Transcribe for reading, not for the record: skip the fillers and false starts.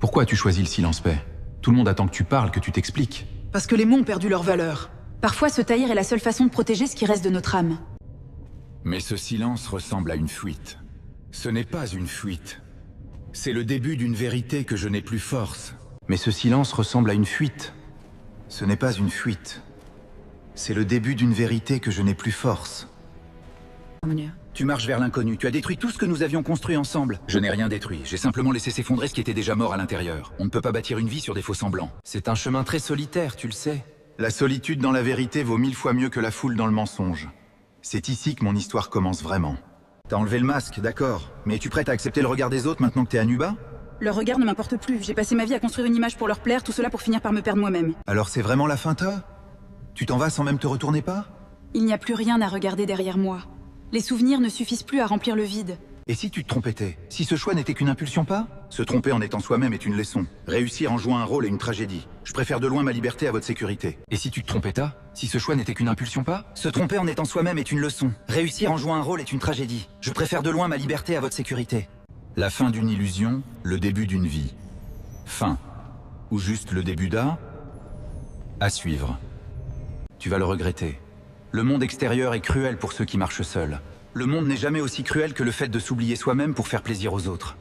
Pourquoi as-tu choisi le silence-paix? Tout le monde attend que tu parles, que tu t'expliques. Parce que les mots ont perdu leur valeur. Parfois, se taire est la seule façon de protéger ce qui reste de notre âme. Mais ce silence ressemble à une fuite. Ce n'est pas une fuite. C'est le début d'une vérité que je n'ai plus force. Mais ce silence ressemble à une fuite. Ce n'est pas une fuite. C'est le début d'une vérité que je n'ai plus force. Tu marches vers l'inconnu, tu as détruit tout ce que nous avions construit ensemble. Je n'ai rien détruit, j'ai simplement laissé s'effondrer ce qui était déjà mort à l'intérieur. On ne peut pas bâtir une vie sur des faux semblants. C'est un chemin très solitaire, tu le sais. La solitude dans la vérité vaut 1000 fois mieux que la foule dans le mensonge. C'est ici que mon histoire commence vraiment. T'as enlevé le masque, d'accord. Mais es-tu prête à accepter le regard des autres maintenant que t'es à nu bas? Leur regard ne m'importe plus. J'ai passé ma vie à construire une image pour leur plaire, tout cela pour finir par me perdre moi-même. Alors c'est vraiment la fin, toi? Tu t'en vas sans même te retourner pas? Il n'y a plus rien à regarder derrière moi. Les souvenirs ne suffisent plus à remplir le vide. Et si tu te trompais? Si ce choix n'était qu'une impulsion pas? Se tromper en étant soi-même est une leçon. Réussir en jouant un rôle est une tragédie. Je préfère de loin ma liberté à votre sécurité. Et si tu te trompais? Si ce choix n'était qu'une impulsion pas? Se tromper en étant soi-même est une leçon. Réussir en jouant un rôle est une tragédie. Je préfère de loin ma liberté à votre sécurité. La fin d'une illusion, le début d'une vie. Fin. Ou juste le début d'un? À suivre. Tu vas le regretter. Le monde extérieur est cruel pour ceux qui marchent seuls. Le monde n'est jamais aussi cruel que le fait de s'oublier soi-même pour faire plaisir aux autres.